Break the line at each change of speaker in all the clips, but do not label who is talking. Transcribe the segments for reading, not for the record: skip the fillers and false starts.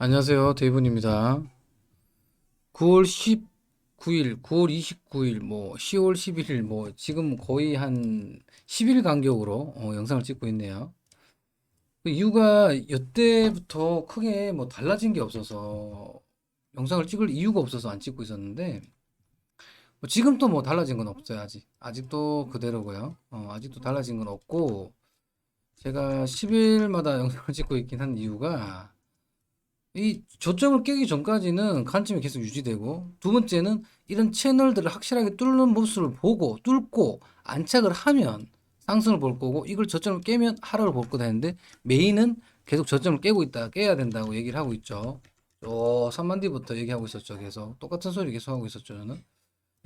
안녕하세요. 데이브입니다. 9월 19일, 9월 29일, 10월 11일, 지금 거의 한 10일 간격으로 영상을 찍고 있네요. 그 이유가 이때부터 크게 달라진 게 없어서 영상을 찍을 이유가 없어서 안 찍고 있었는데 지금 또 달라진 건 없어요. 아직도 그대로고요. 아직도 달라진 건 없고 제가 10일마다 영상을 찍고 있긴 한 이유가 이 저점을 깨기 전까지는 관점이 계속 유지되고, 두 번째는 이런 채널들을 확실하게 뚫는 모습을 보고 뚫고 안착을 하면 상승을 볼 거고, 이걸 저점을 깨면 하락을 볼 거다 했는데 메인은 계속 저점을 깨고 있다, 깨야 된다고 얘기를 하고 있죠. 3만 뒤부터 얘기하고 있었죠. 계속 똑같은 소리 계속 하고 있었죠. 저는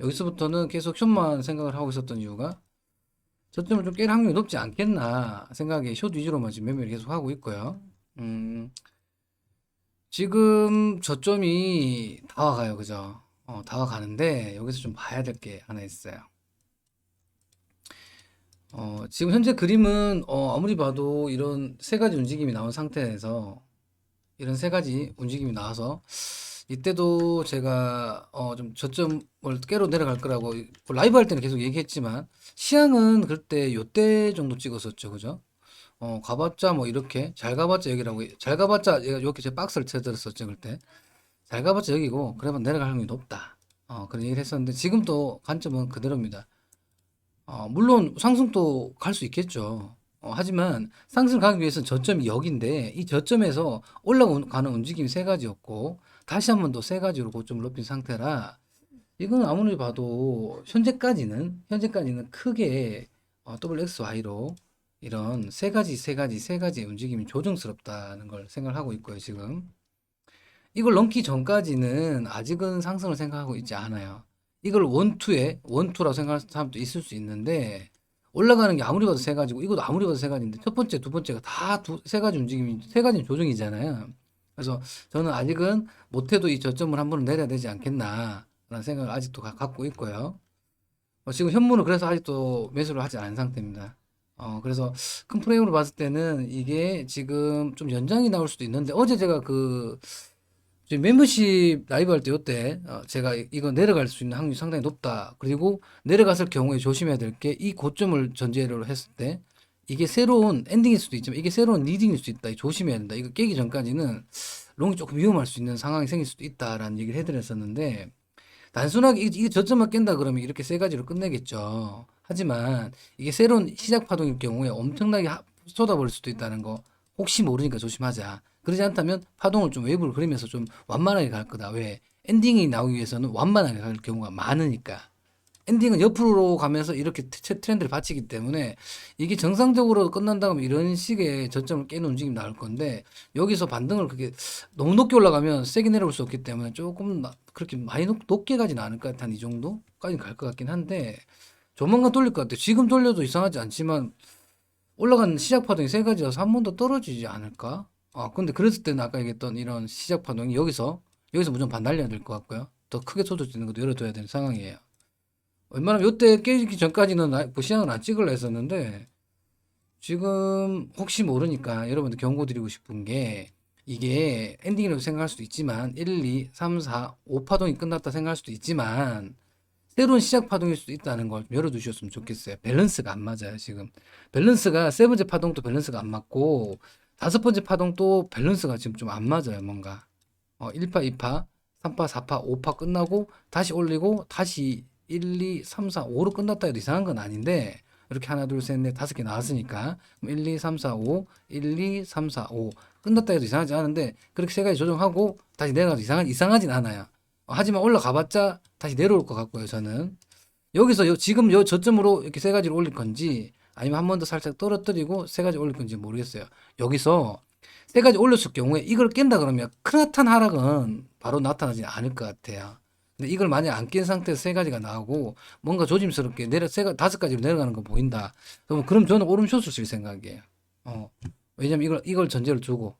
여기서부터는 계속 숏만 생각을 하고 있었던 이유가 저점을 좀 깰 확률이 높지 않겠나 생각에 숏 위주로만 지금 매매를 계속 하고 있고요. 지금 저점이 다 와가요, 그죠? 다 와가는데, 여기서 좀 봐야 될 게 하나 있어요. 지금 현재 그림은, 아무리 봐도 이런 세 가지 움직임이 나온 상태에서, 이런 세 가지 움직임이 나와서, 이때도 제가, 좀 저점을 깨로 내려갈 거라고, 라이브 할 때는 계속 얘기했지만, 시향은 그때 요때 정도 찍었었죠, 그죠? 가봤자 이렇게, 잘 가봤자 여기라고, 잘 가봤자, 이렇게 제 박스를 쳐들었었죠, 그때. 잘 가봤자 여기고 그러면 내려갈 확률이 높다. 그런 얘기를 했었는데 지금 또 관점은 그대로입니다. 물론 상승도 갈 수 있겠죠. 하지만 상승 가기 위해서는 저점이 여기인데 이 저점에서 올라가는 움직임이 세 가지였고 다시 한번 더 세 가지로 고점을 높인 상태라 이건 아무리 봐도 현재까지는 크게 WXY로 이런 세 가지 움직임이 조정스럽다는 걸 생각하고 있고요, 지금. 이걸 넘기 전까지는 아직은 상승을 생각하고 있지 않아요. 이걸 원투라고 생각하는 사람도 있을 수 있는데, 올라가는 게 아무리 봐도 세 가지고, 이것도 아무리 봐도 세 가지인데, 첫 번째, 두 번째가 세 가지 움직임이, 세 가지는 조정이잖아요. 그래서 저는 아직은 못해도 이 저점을 한 번은 내려야 되지 않겠나, 라는 생각을 아직도 갖고 있고요. 지금 현물은 그래서 아직도 매수를 하지 않은 상태입니다. 그래서 큰 프레임으로 봤을 때는 이게 지금 좀 연장이 나올 수도 있는데, 어제 제가 지금 멤버십 라이브 할 때 요때 제가 이거 내려갈 수 있는 확률이 상당히 높다. 그리고 내려갔을 경우에 조심해야 될 게 이 고점을 전제로 했을 때 이게 새로운 엔딩일 수도 있지만 이게 새로운 리딩일 수 있다. 조심해야 된다. 이거 깨기 전까지는 롱이 조금 위험할 수 있는 상황이 생길 수도 있다라는 얘기를 해드렸었는데 단순하게 이게 저점만 깬다 그러면 이렇게 세 가지로 끝내겠죠. 하지만 이게 새로운 시작 파동일 경우에 엄청나게 쏟아버릴 수도 있다는 거 혹시 모르니까 조심하자. 그러지 않다면 파동을 좀 웨이브를 그리면서 좀 완만하게 갈 거다. 왜? 엔딩이 나오기 위해서는 완만하게 갈 경우가 많으니까. 엔딩은 옆으로 가면서 이렇게 트렌드를 받치기 때문에 이게 정상적으로 끝난다면 이런 식의 저점을 깨는 움직임이 나올 건데 여기서 반등을 그렇게 너무 높게 올라가면 세게 내려올 수 없기 때문에 조금 그렇게 많이 높게 가지는 않을 것 같아. 한 이 정도까지 갈 것 같긴 한데 조만간 돌릴 것 같아요. 지금 돌려도 이상하지 않지만 올라간 시작 파동이 세 가지여서 한 번 더 떨어지지 않을까? 근데 그랬을 때는 아까 얘기했던 이런 시작 파동이 여기서 무조건 반달려야 될 것 같고요. 더 크게 쏟아지는 것도 열어둬야 되는 상황이에요. 웬만하면 요때 깨지기 전까지는 시장을 안 찍으려 했었는데 지금 혹시 모르니까 여러분들 경고 드리고 싶은 게 이게 엔딩이라고 생각할 수도 있지만 1, 2, 3, 4, 5파동이 끝났다 생각할 수도 있지만 새로운 시작 파동일 수도 있다는 걸 좀 열어두셨으면 좋겠어요. 밸런스가 안 맞아요, 지금. 밸런스가 세 번째 파동도 밸런스가 안 맞고 다섯 번째 파동도 밸런스가 지금 좀 안 맞아요, 뭔가. 1파, 2파, 3파, 4파, 5파 끝나고 다시 올리고 다시 1, 2, 3, 4, 5로 끝났다 해도 이상한 건 아닌데 이렇게 하나, 둘, 셋, 넷, 다섯 개 나왔으니까 1, 2, 3, 4, 5, 1, 2, 3, 4, 5 끝났다 해도 이상하지 않은데 그렇게 세 가지 조정하고 다시 내려가도 이상하진 않아요. 하지만 올라가봤자 다시 내려올 것 같고요, 저는. 여기서 지금 요 저점으로 이렇게 세 가지를 올릴 건지 아니면 한 번 더 살짝 떨어뜨리고 세 가지 올릴 건지 모르겠어요. 여기서 세 가지 올렸을 경우에 이걸 깬다 그러면 크나탄 하락은 바로 나타나지 않을 것 같아요. 근데 이걸 만약 안 깬 상태에서 세 가지가 나오고 뭔가 조심스럽게 다섯 가지로 내려가는 거 보인다. 그럼 저는 오름숏을 쓸 생각이에요. 왜냐면 이걸 전제를 두고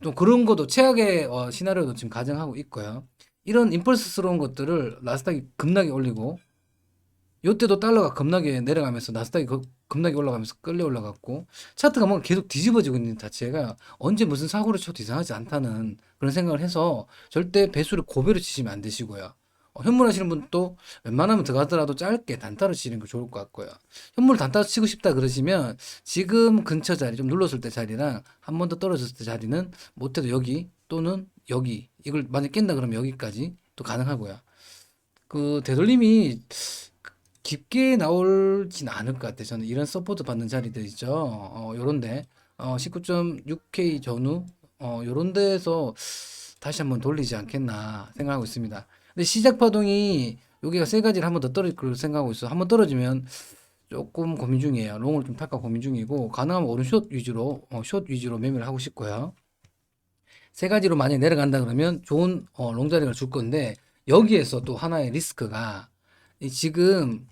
좀 그런 것도 최악의 시나리오도 지금 가정하고 있고요. 이런 임펄스스러운 것들을 나스닥이 급락이 올리고 요때도 달러가 겁나게 내려가면서 나스닥이 겁나게 올라가면서 끌려 올라갔고 차트가 뭔가 계속 뒤집어지고 있는 자체가 언제 무슨 사고를 쳐도 이상하지 않다는 그런 생각을 해서 절대 배수를 고배로 치시면 안 되시고요. 현물 하시는 분도 웬만하면 들어가더라도 짧게 단타로 치는 게 좋을 것 같고요. 현물 단타로 치고 싶다 그러시면 지금 근처 자리 좀 눌렀을 때 자리랑 한 번 더 떨어졌을 때 자리는 못해도 여기 또는 여기 이걸 만약 깬다 그러면 여기까지 또 가능하고요. 그 되돌림이 깊게 나올진 않을 것 같아요. 저는 이런 서포트 받는 자리들 있죠. 요런데 19.6K 전후 요런 데에서 다시 한번 돌리지 않겠나 생각하고 있습니다. 근데 시작 파동이 여기가 세 가지를 한번 더 떨어질 걸 생각하고 있어요. 한번 떨어지면 조금 고민 중이에요. 롱을 좀 탈까 고민 중이고 가능하면 오른숏 위주로 숏 위주로 매매를 하고 싶고요. 세 가지로 만약에 내려간다 그러면 좋은 롱자리가 줄 건데 여기에서 또 하나의 리스크가 지금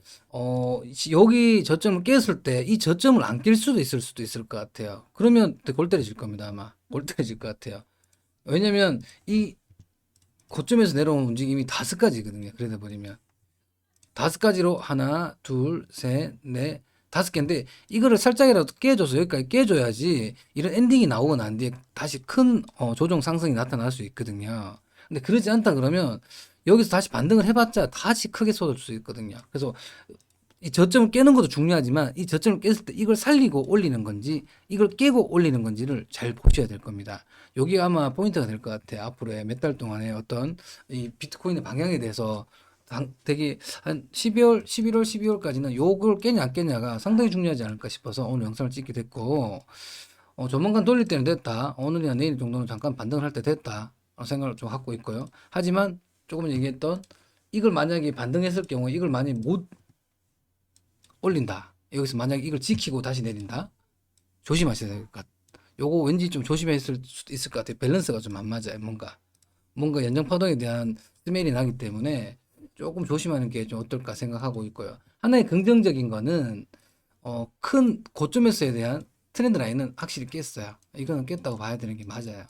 여기 저점을 깼을 때 이 저점을 안 깰 수도 있을 것 같아요. 그러면 골 때려질 겁니다 아마. 골 때려질 것 같아요. 왜냐면 이 고점에서 내려온 움직임이 5가지거든요. 그러다 버리면 5가지로 하나, 둘, 셋, 넷, 5개인데 이거를 살짝이라도 깨줘서 여기까지 깨줘야지 이런 엔딩이 나오고 난 뒤에 다시 큰 조정 상승이 나타날 수 있거든요. 근데 그러지 않다 그러면 여기서 다시 반등을 해봤자 다시 크게 쏟을 수 있거든요. 그래서 이 저점을 깨는 것도 중요하지만 이 저점을 깼을 때 이걸 살리고 올리는 건지 이걸 깨고 올리는 건지를 잘 보셔야 될 겁니다. 여기 아마 포인트가 될 것 같아요. 앞으로의 몇 달 동안의 어떤 이 비트코인의 방향에 대해서 되게 한 12월, 11월, 12월까지는 요걸 깨냐 안 깨냐가 상당히 중요하지 않을까 싶어서 오늘 영상을 찍게 됐고 조만간 돌릴 때는 됐다. 오늘이나 내일 정도는 잠깐 반등을 할 때 됐다. 생각을 좀 갖고 있고요. 하지만 조금 얘기했던 이걸 만약에 반등했을 경우에 이걸 만약에 못 올린다. 여기서 만약에 이걸 지키고 다시 내린다. 조심하셔야 될 것 같아요. 요거 왠지 좀 조심했을 수도 있을 것 같아요. 밸런스가 좀 안 맞아요. 뭔가 연장 파동에 대한 스멜이 나기 때문에 조금 조심하는 게 좀 어떨까 생각하고 있고요. 하나의 긍정적인 거는 큰 고점에서에 대한 트렌드 라인은 확실히 깼어요. 이거는 깼다고 봐야 되는 게 맞아요.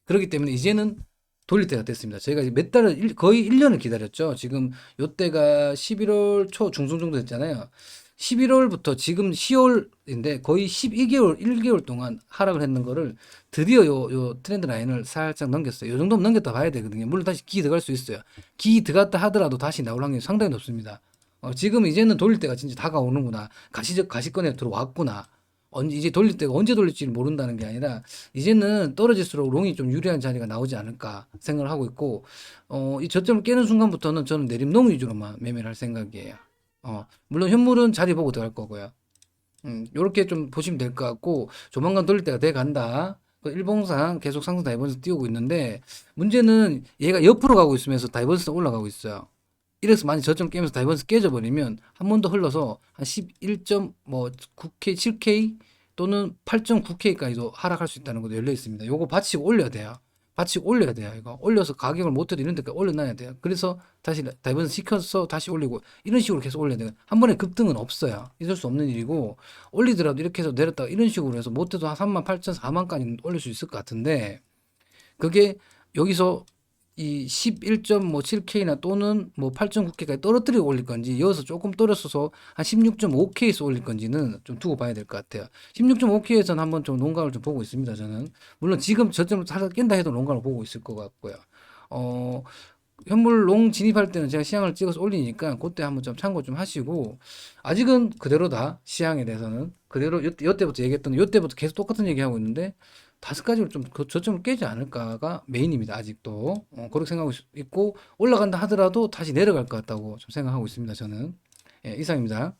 그렇기 때문에 이제는 돌릴 때가 됐습니다. 저희가 이제 몇 달을 거의 1년을 기다렸죠. 지금 요때가 11월 초 중순 정도 됐잖아요. 11월부터 지금 10월인데 거의 12개월, 1개월 동안 하락을 했는 거를 드디어 요 트렌드 라인을 살짝 넘겼어요. 요 정도면 넘겼다 봐야 되거든요. 물론 다시 기 들어갈 수 있어요. 기 들어갔다 하더라도 다시 나올 확률이 상당히 높습니다. 지금 이제는 돌릴 때가 진짜 다가오는구나. 가시권에 들어왔구나. 이제 돌릴 때가 언제 돌릴지 모른다는 게 아니라 이제는 떨어질수록 롱이 좀 유리한 자리가 나오지 않을까 생각을 하고 있고 이 저점을 깨는 순간부터는 저는 내림롱 위주로만 매매를 할 생각이에요. 물론 현물은 자리 보고 들어갈 거고요. 요렇게 좀 보시면 될 것 같고 조만간 돌릴 때가 돼 간다. 그 일봉상 계속 상승 다이버스 띄우고 있는데 문제는 얘가 옆으로 가고 있으면서 다이버스가 올라가고 있어요. 이래서 만약 저점 깨면서 다이버스 깨져버리면 한 번 더 흘러서 한 11.9K, 7K 또는 8.9K까지도 하락할 수 있다는 것도 열려 있습니다. 요거 받치고 올려야 돼요. 받치고 올려야 돼요. 이거 올려서 가격을 못해도 이런 데까지 올려놔야 돼요. 그래서 다시 다이버스 시켜서 다시 올리고 이런 식으로 계속 올려야 돼요. 한 번에 급등은 없어요. 있을 수 없는 일이고 올리더라도 이렇게 해서 내렸다가 이런 식으로 해서 못해도 한 38,000, 4만까지 올릴 수 있을 것 같은데 그게 여기서 이 11.7K나 또는 뭐 8.9K까지 떨어뜨리고 올릴 건지 여기서 조금 떨어져서 한 16.5K에서 올릴 건지는 좀 두고 봐야 될 것 같아요. 16.5K에서는 한번 좀 농각을 좀 보고 있습니다. 저는 물론 지금 저점을 살짝 깬다 해도 농각을 보고 있을 것 같고요. 현물 롱 진입할 때는 제가 시향을 찍어서 올리니까 그때 한번 좀 참고 좀 하시고 아직은 그대로다. 시향에 대해서는 그대로 요때부터 얘기했던 요때부터 계속 똑같은 얘기하고 있는데 5가지로 좀 저점을 깨지 않을까가 메인입니다. 아직도 그렇게 생각하고 있고 올라간다 하더라도 다시 내려갈 것 같다고 좀 생각하고 있습니다. 저는 이상입니다.